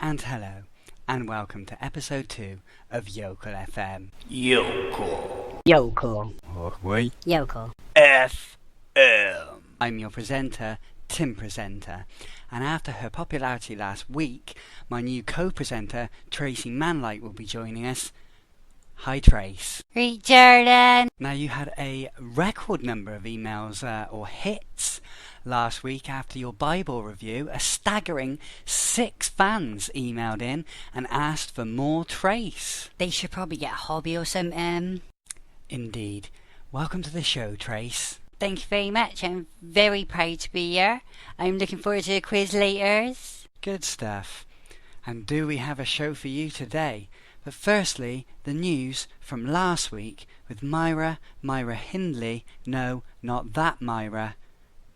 and hello, and welcome to episode 2 of YocalFM. Yocal. FM. I'm your presenter, Tim Presenter, and after her popularity last week, my new co-presenter, Tracey Manlike, will be joining us. Hi, Trace. Hey, Jordan. Now, you had a record number of emails or hits last week after your Bible review. A staggering 6 fans emailed in and asked for more Trace. They should probably get a hobby or something. Indeed. Welcome to the show, Trace. Thank you very much. I'm very proud to be here. I'm looking forward to the quiz later. Good stuff. And do we have a show for you today? But firstly, the news from last week with Myra Hindley. No, not that Myra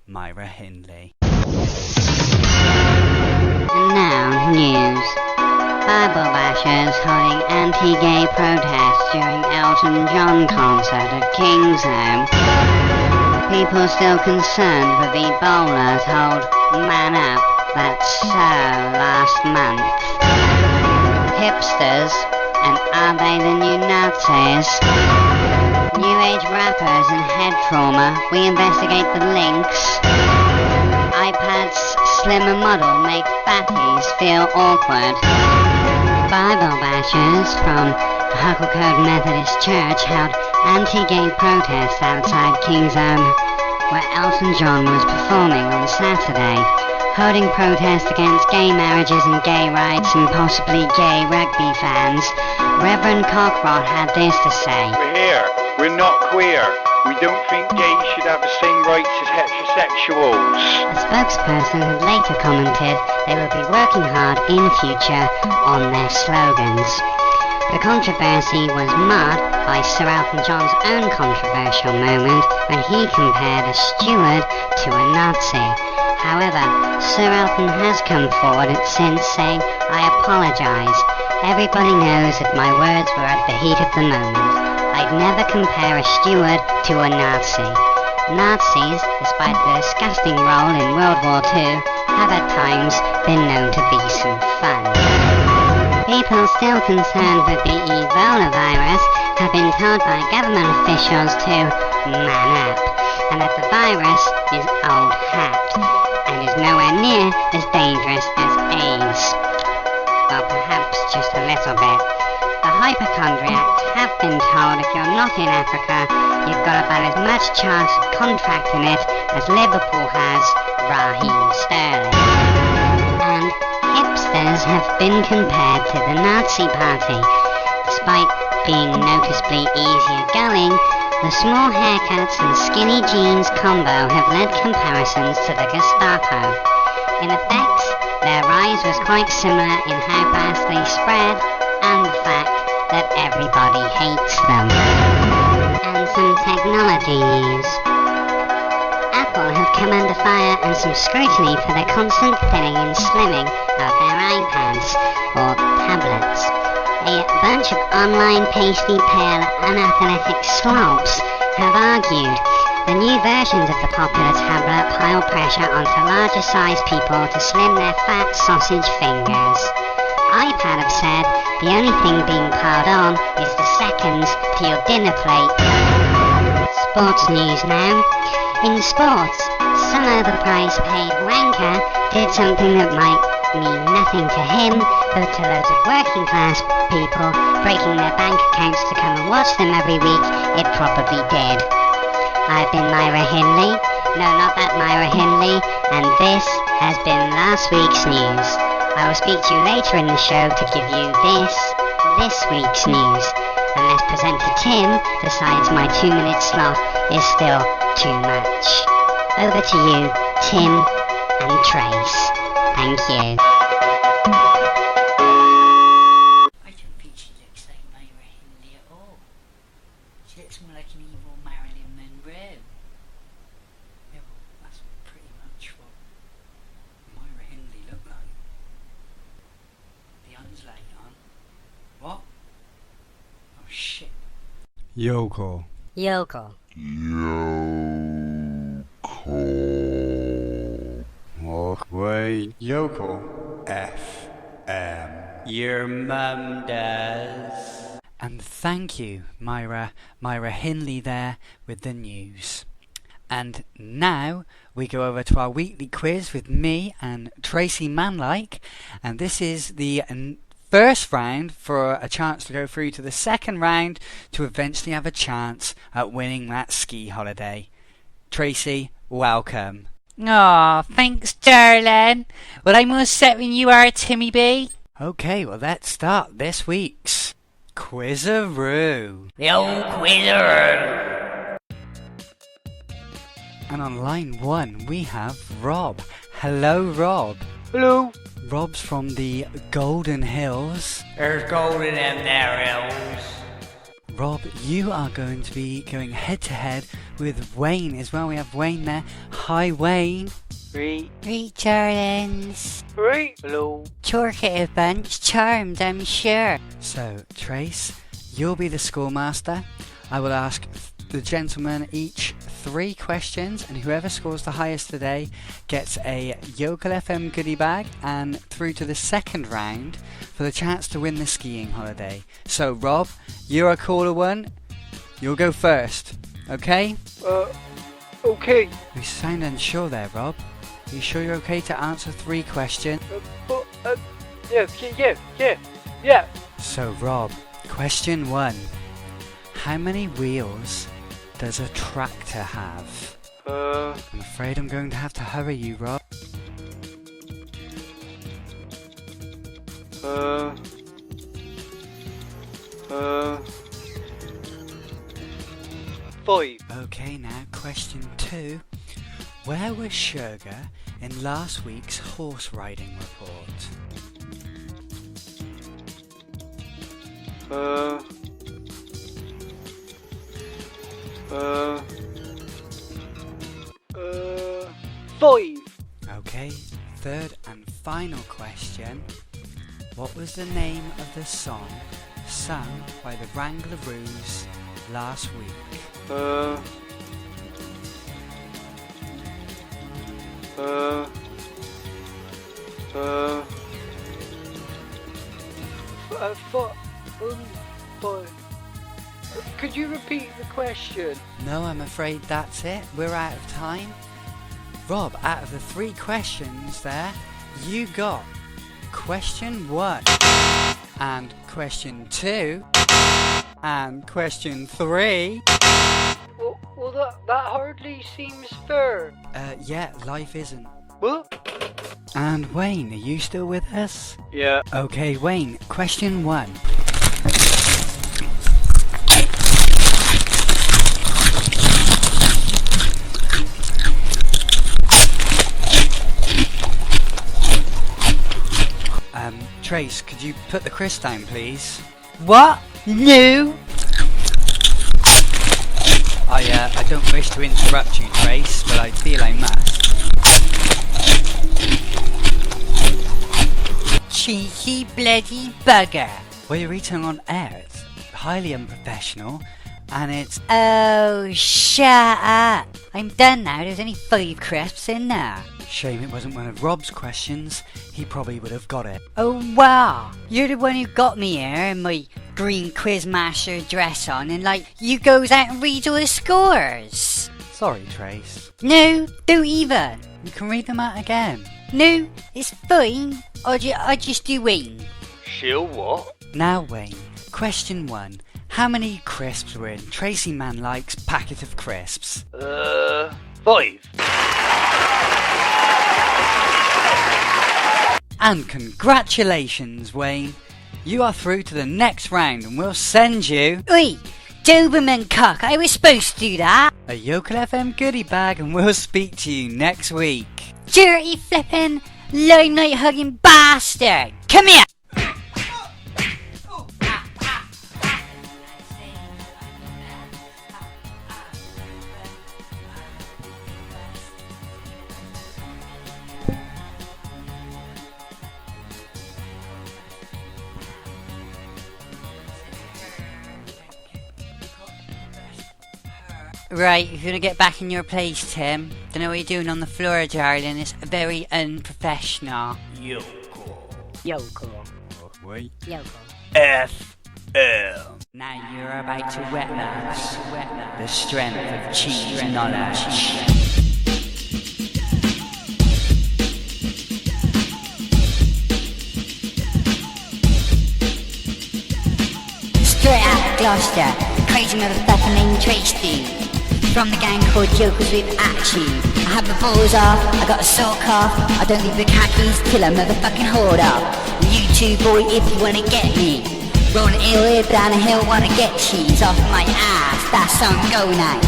Hindley. And now, news. Bible bashers holding anti-gay protests during Elton John concert at King's Home. People still concerned with Ebola told Man Up That's So last month. Hipsters, and are they the new Nazis? New age rappers and head trauma, we investigate the links. iPad's slimmer model make fatties feel awkward. Bible bashers from Hucklecode Methodist Church held anti-gay protests outside King's Home, where Elton John was performing on Saturday, holding protests against gay marriages and gay rights and possibly gay rugby fans. Reverend Cockrot had this to say. We're here. We're not queer. We don't think gays should have the same rights as heterosexuals. A spokesperson had later commented they will be working hard in future on their slogans. The controversy was marred by Sir Elton John's own controversial moment when he compared a steward to a Nazi. However, Sir Elton has come forward since saying, I apologise. Everybody knows that my words were at the heat of the moment. I'd never compare a steward to a Nazi. Nazis, despite their disgusting role in World War II, have at times been known to be some fun. People still concerned with the Ebola virus have been told by government officials to man up, and that the virus is old hat and is nowhere near as dangerous as AIDS. Well, perhaps just a little bit. The hypochondriacs have been told if you're not in Africa, you've got about as much chance of contracting it as Liverpool has Raheem Sterling. And hipsters have been compared to the Nazi Party. Despite being noticeably easier going, the small haircuts and skinny jeans combo have led comparisons to the Gestapo. In effect, their rise was quite similar in how fast they spread and the fact that everybody hates them. And some technology news. Apple have come under fire and some scrutiny for their constant thinning and slimming of their iPads, or tablets. A bunch of online pasty pale unathletic slobs have argued the new versions of the popular tablet pile pressure onto larger sized people to slim their fat sausage fingers. iPad have said the only thing being piled on is the seconds to your dinner plate. Sports news now. In sports, some overpriced paid wanker did something that might mean nothing to him, but to loads of working class people breaking their bank accounts to come and watch them every week, it probably did. I've been Myra Hindley. No, not that Myra Hindley. And this has been last week's news. I will speak to you later in the show to give you this week's news. Unless presenter Tim decides my 2-minute slot is still too much. Over to you, Tim and Trace. Thank you. I don't think she looks like Myra Hindley at all. She looks more like an evil Marilyn Monroe. Yeah, well, that's pretty much what Myra Hindley looked like. The unslate on. What? Oh shit. Yocal. Yocal. Yocal. Yocal FM. Your mum does. And thank you, Myra Hindley there with the news. And now we go over to our weekly quiz with me and Tracy Manlike, and this is the first round for a chance to go through to the second round to eventually have a chance at winning that ski holiday. Tracy, welcome. Aw, thanks, darling. Well, I'm all set when you are, Timmy B. Okay, well, let's start this week's Quizaroo. The old Quizaroo. And on line 1 we have Rob. Hello, Rob. Hello. Rob's from the Golden Hills. There's gold in them there hills. Rob, you are going to be going head to head with Wayne as well. We have Wayne there. Hi, Wayne. Right. Right, darlings. Right. Hello. Talkative bunch, charmed, I'm sure. So, Trace, you'll be the schoolmaster. I will ask the gentlemen each 3 questions, and whoever scores the highest today gets a YocalFM goodie bag and through to the second round for the chance to win the skiing holiday. So, Rob, you're a caller 1. You'll go first, okay? Okay. You sound unsure there, Rob. Are you sure you're okay to answer 3 questions? Yeah. So, Rob, question 1. How many wheels does a tractor have? I'm afraid I'm going to have to hurry you, Rob. 5. Okay, now question 2. Where was Sugar in last week's horse riding report? 5. Okay, third and final question. What was the name of the song sung by the Wrangleroos last week? 5. Could you repeat the question? No, I'm afraid that's it. We're out of time. Rob, out of the 3 questions there, you got question 1, and question 2, and question 3. Well, that hardly seems fair. Yeah, life isn't. What? And Wayne, are you still with us? Yeah. Okay, Wayne, question 1. Trace, could you put the Chris down, please? What? No. I don't wish to interrupt you, Trace, but I feel I must. Cheeky bloody bugger. Well, you're eating on air. It's highly unprofessional, and it's... Oh, shut up. I'm done now. There's only 5 crisps in there. Shame it wasn't one of Rob's questions. He probably would have got it. Oh, wow. You're the one who got me here in my green Quizmaster dress on, and you goes out and reads all the scores. Sorry, Trace. No, don't even. You can read them out again. No, it's fine. I just do Wayne. She'll what? Now, Wayne, question 1. How many crisps were in Tracy Manlike's packet of crisps? 5. And congratulations, Wayne. You are through to the next round and we'll send you... Oi, Doberman cock, I was supposed to do that. A YocalFM goodie bag, and we'll speak to you next week. Dirty flippin' limelight hugging bastard. Come here. Right, you're gonna get back in your place, Tim. Don't know what you're doing on the floor, darling. It's very unprofessional. Yocal. Yokel. YocalFM. Now you're about to witness the strength of cheese knowledge. Straight out of Gloucester, crazy motherfucker named Tracey. From the gang called Yokals with Attitude. I have the balls off, I got a sock off. I don't leave the khakis till I motherfucking hold up. You two boy, if you wanna get me. Rolling ill down a hill, wanna get cheese off my ass. That's on go night.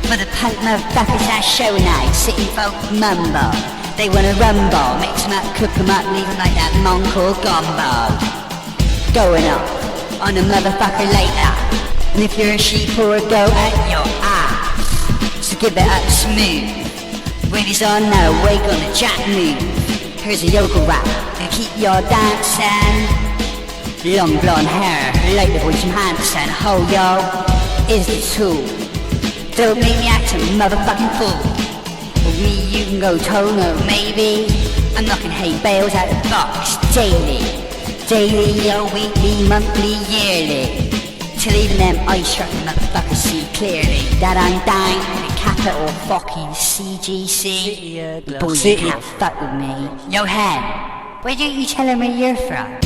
For the punk motherfuckers, that's show night. City folk mumbo. They wanna rumble, mix 'em up, cook 'em up, leave 'em like that monk or gumbo. Going up on a motherfucker like that. And if you're a sheep or a goat, at your ass. So give it up smooth. Ladies on now, wake on the jack move. Here's a yokel rap to keep your dancing. Long blonde hair, like the boys from Hanson. Ho yo, is the tool. Don't make me act a motherfucking fool. With me you can go Tono, maybe. I'm knocking hay bales out the box daily. Daily, or weekly, monthly, yearly. Till even them eye-struck motherfuckers see clearly that I'm dying with a capital fucking CGC. Boy, you can't fuck with me. Yo, Hen, why don't you tell him where you're from?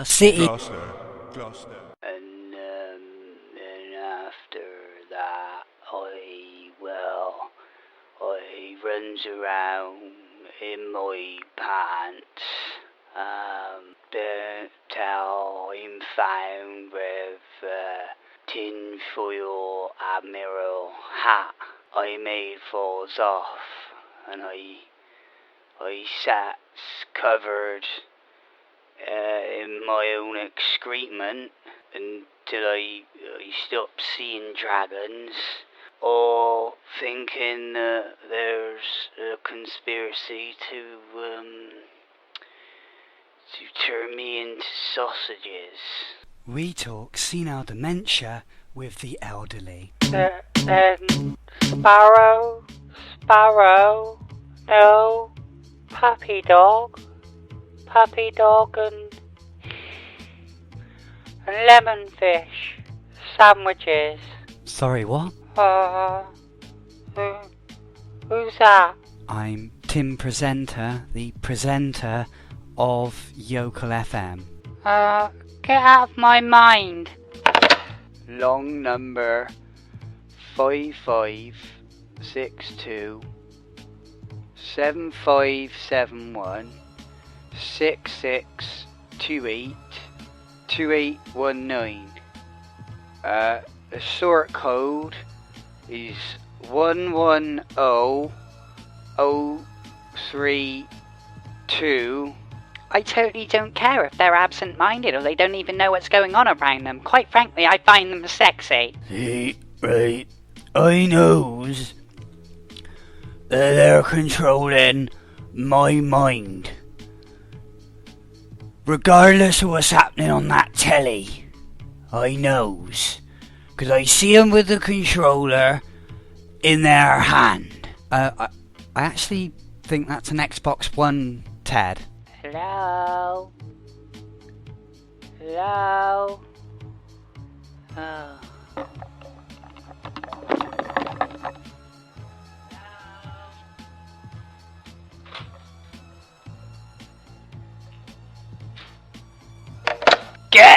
City. Gloucester. And after that, I runs around in my pants. Till I'm found with a tin foil admiral hat I made falls off, and I sat covered in my own excrement until I stopped seeing dragons, or thinking that there's a conspiracy to turn me into sausages. We talk senile dementia with the elderly. Sparrow, no, puppy dog and lemon fish sandwiches. Sorry, what? Who's that? I'm Tim Presenter, the presenter of YocalFM. Get out of my mind. Long number 5562 7571 6628 2819. The sort code is 110032. I totally don't care if they're absent-minded or they don't even know what's going on around them. Quite frankly, I find them sexy. See, right, I knows that they're controlling my mind. Regardless of what's happening on that telly, I knows. Because I see them with the controller in their hand. I actually think that's an Xbox One, Ted. Hello? Oh.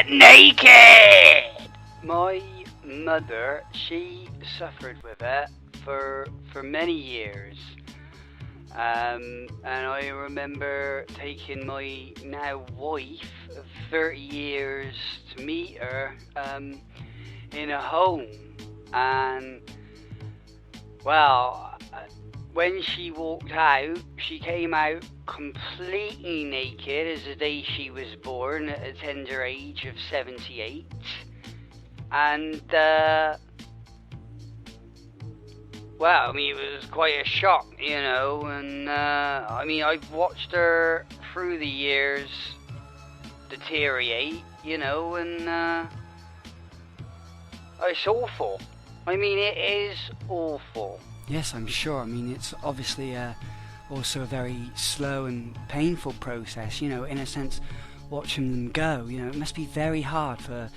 get naked! My mother, she suffered with it for many years. And I remember taking my now wife of 30 years to meet her in a home. And, well, when she walked out, she came out completely naked as the day she was born at a tender age of 78. And, well, I mean, it was quite a shock, you know, and, I mean, I've watched her through the years deteriorate, you know, and, it's awful. I mean, it is awful. Yes, I'm sure. I mean, it's obviously also a very slow and painful process, you know, in a sense, watching them go, you know, it must be very hard for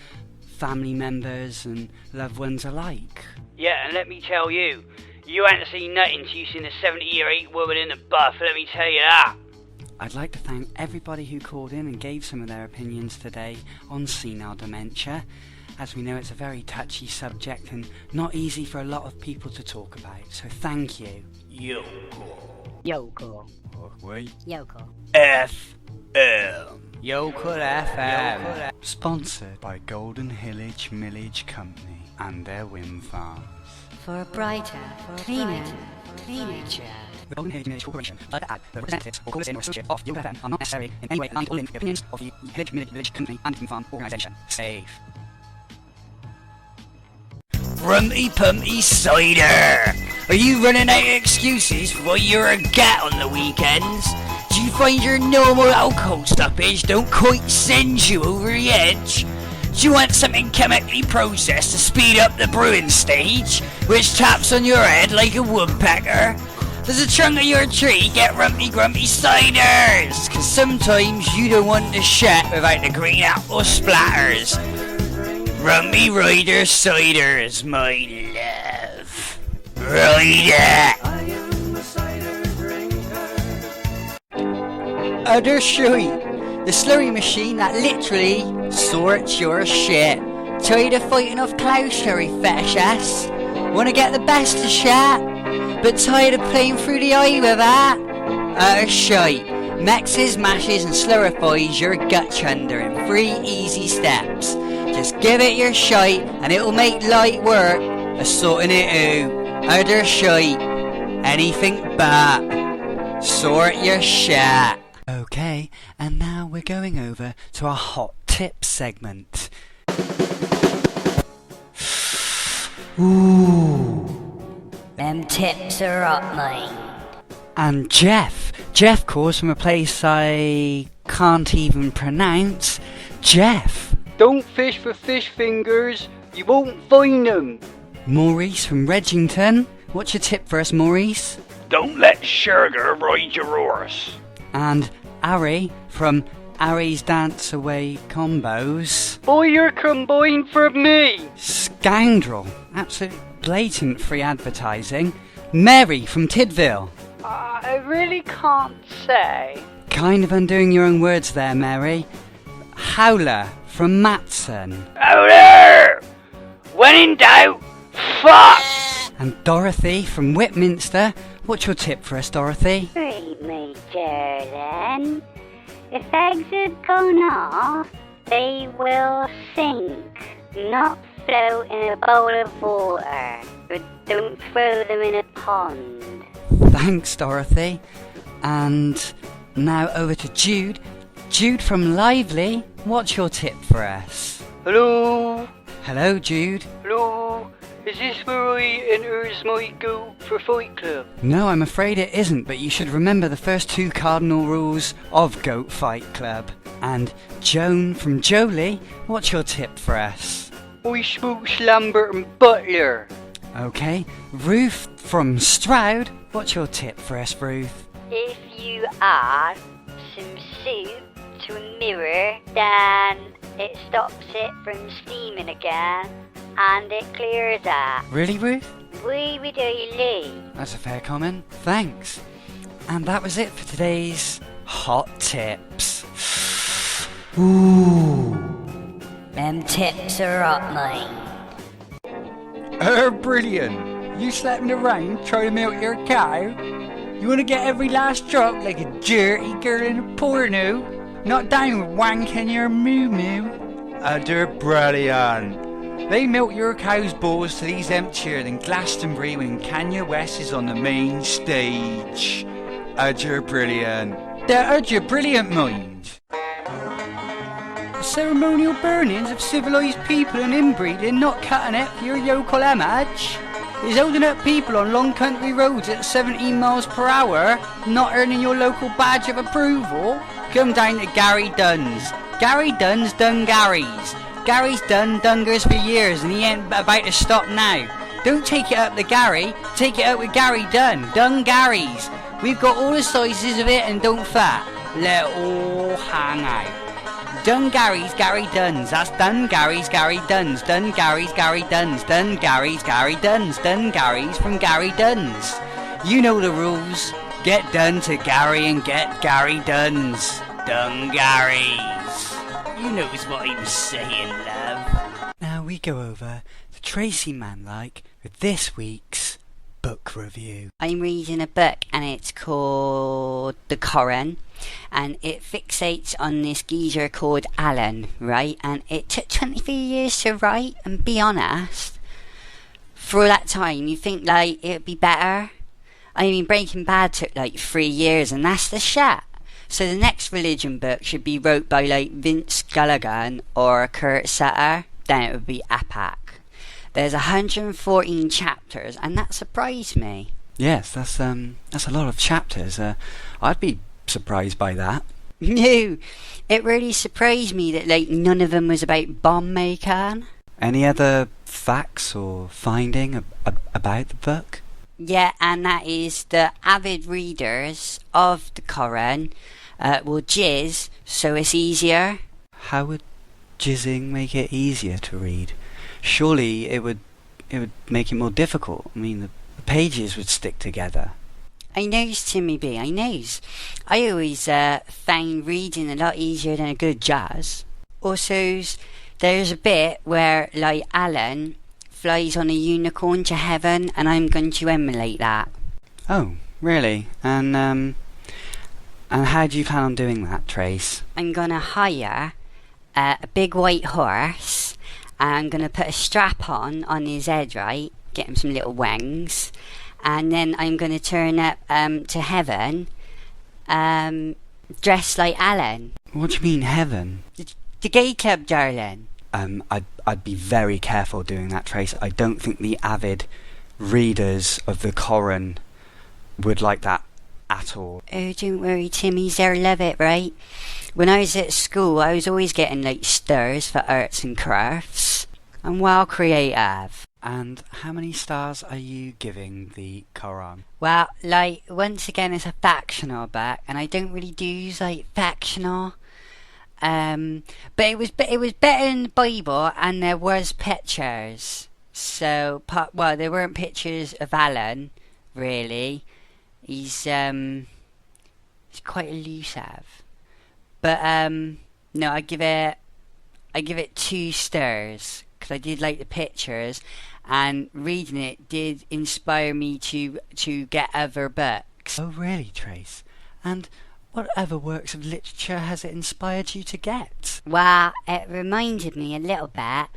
family members and loved ones alike. Yeah, and let me tell you, you ain't seen nothing till you've seen a 70-year-old woman in a buff, let me tell you that. I'd like to thank everybody who called in and gave some of their opinions today on senile dementia. As we know, it's a very touchy subject and not easy for a lot of people to talk about, so thank you. Yocal. Wait. Yocal. FM. YocalFM. Sponsored by Golden Hillage Millage Company and their wind farms. For a brighter, cleaner future. The Golden Hillage Millage Corporation, like to add, the representatives or callers in or associates of YocalFM are not necessarily in any way aligned or linked with the opinions of the Hillage Millage Company and wind farm organisation. Safe. Rumty Pumpty Cider! Are you running out of excuses for why you're a gat on the weekends? Do you find your normal alcohol stoppage don't quite send you over the edge? Do you want something chemically processed to speed up the brewing stage, which taps on your head like a woodpecker? Does the trunk of your tree get rumpy grumpy ciders? Cause sometimes you don't want to shit without the green apple splatters. Rumpy Rider Ciders, my love. Rider! Other shite. The slurry machine that literally sorts your shit. Tired of fighting off cloud sherry fetish ass? Wanna get the best of shit? But tired of playing through the eye with that? Utter shite. Mexes, mashes and slurifies your gut chunder in 3 easy steps. Just give it your shite and it'll make light work of sorting it out. Other shite. Anything but. Sort your shit. Okay, and now we're going over to our hot tips segment. Ooh. Them tips are up, mate. And Jeff calls from a place I can't even pronounce. Jeff. Don't fish for fish fingers, you won't find them. Maurice from Redgington. What's your tip for us, Maurice? Don't let sugar ride your horse. And Ari from Ari's Dance Away Combos. Buy your combine for me. Scoundrel. Absolute blatant free advertising. Mary from Tidville. I really can't say. Kind of undoing your own words there, Mary. Howler from Matson. Howler! When in doubt, fuck! And Dorothy from Whitminster. What's your tip for us, Dorothy? Read me, darling. If eggs had gone off, they will sink, not float in a bowl of water. But don't throw them in a pond. Thanks, Dorothy. And now over to Jude. Jude from Lively. What's your tip for us? Hello? Hello, Jude. Hello? Is this where I enters my Go for Fight Club? No, I'm afraid it isn't, but you should remember the first 2 cardinal rules of Goat Fight Club. And Joan from Jolie, what's your tip for us? I smokes Lambert and Butler. Okay. Ruth from Stroud, what's your tip for us, Ruth? If you add some soup to a mirror, then it stops it from steaming again and it clears that. Really, Ruth? Oui, really. That's a fair comment. Thanks. And that was it for today's Hot Tips. Ooh. Them tips are up, mate. Brilliant. You slept in the rain trying to milk your cow? You want to get every last drop like a dirty girl in a porno? Not down with wanking your moo-moo. They're brilliant. They milk your cow's balls till he's emptier than Glastonbury when Kanye West is on the main stage. You're brilliant. They're brilliant, mind. Ceremonial burnings of civilised people and inbreeding not cutting it for your YocalFM edge. Is holding up people on long country roads at 17 miles per hour not earning your local badge of approval? Come down to Gary Dunn's. Gary Dunn's done Gary's. Gary's done Dungers for years and he ain't about to stop now. Don't take it up to Gary, take it up with Gary Dunn. Dun Gary's. We've got all the sizes of it and don't fat. Let it all hang out. Dun Gary's Gary Dunn's. That's Dun Gary's Gary Dunn's. Dun Gary's Gary Dunn's. Dun Gary's Gary Dunn's. Dun Gary's from Gary Dunn's. You know the rules. Get done to Gary and get Gary Dunn's. Dun Gary's. You knows what he was saying, love. Now we go over to Tracey Manlike with this week's book review. I'm reading a book and it's called The Corran, and it fixates on this geezer called Alan, right? And it took 23 years to write, and be honest, for all that time you think like it'd be better. I mean, Breaking Bad took like 3 years and that's the shit. So the next religion book should be wrote by like Vince Gilligan or Kurt Sutter, then it would be epic. There's 114 chapters, and that surprised me. Yes, that's a lot of chapters. I'd be surprised by that. No, it really surprised me that like none of them was about bomb making. Any other facts or finding about the book? Yeah, and that is the avid readers of the Corran will jizz so it's easier. How would jizzing make it easier to read? Surely it would make it more difficult. I mean, the pages would stick together. I knows, Timmy B, I knows. I always found reading a lot easier than a good jazz. Also, there's a bit where, like, Alan flies on a unicorn to heaven, and I'm going to emulate that. Oh, really? And how do you plan on doing that, Trace? I'm going to hire a big white horse, and I'm going to put a strap on his head, right? Get him some little wings. And then I'm going to turn up to heaven dressed like Alan. What do you mean, heaven? The gay club, darling. I'd be very careful doing that, Trace. I don't think the avid readers of the Corran would like that at all. Oh, don't worry, Timmy's there love it, right? When I was at school, I was always getting like stars for arts and crafts. I'm well creative. And how many stars are you giving the Corran? Well, like, once again, it's a factional book, and I don't really do like factional. But it was better than the Bible, and there was pictures. So, well, there weren't pictures of Alan, really. He's quite elusive. But no, I give it 2 stars because I did like the pictures, and reading it did inspire me to get other books. Oh, really, Trace? And what other works of literature has it inspired you to get? Well, it reminded me a little bit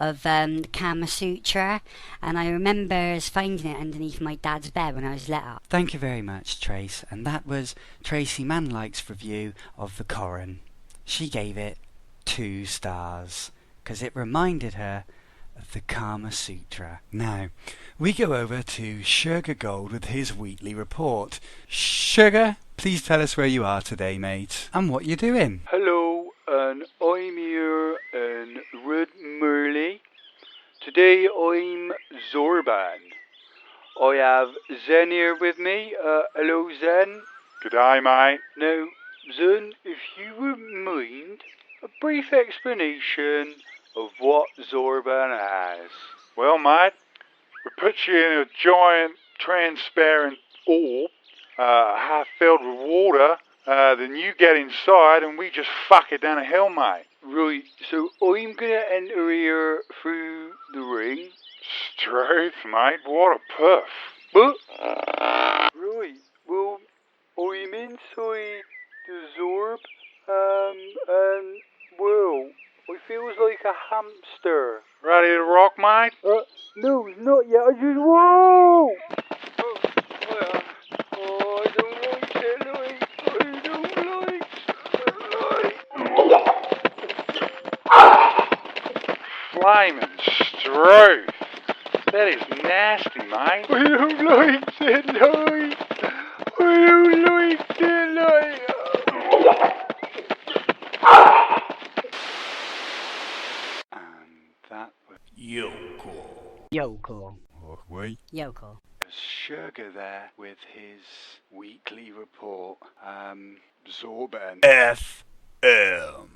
of the Kama Sutra, and I remember finding it underneath my dad's bed when I was little. Thank you very much, Trace. And that was Tracey Manlike's review of the Corran. She gave it 2 stars because it reminded her of the Kama Sutra. Now, we go over to Sugar Gold with his weekly report. Sugar, please tell us where you are today, mate, and what you're doing. Hello, and I'm here in Red Merley. Today I'm Zorban. I have Zen here with me. Hello, Zen. G'day, mate. Now, Zen, if you wouldn't mind, a brief explanation of what Zorban has. Well, mate, we put you in a giant transparent orb, half filled with water. Then you get inside and we just fuck it down a hill, mate. Right, so I'm gonna enter here through the ring. Struth, mate, what a puff. What? Right, well, I'm inside the Zorb, and, well, I feels like a hamster. Ready to rock, mate? No, not yet, I just, whoa! Oh, I don't like that light, I don't like Flaming Struth. That is nasty, mate. I don't like that light. I don't like that light. And that was Yokel. Yokel. Sugar there with his weekly report. Zorban. FM.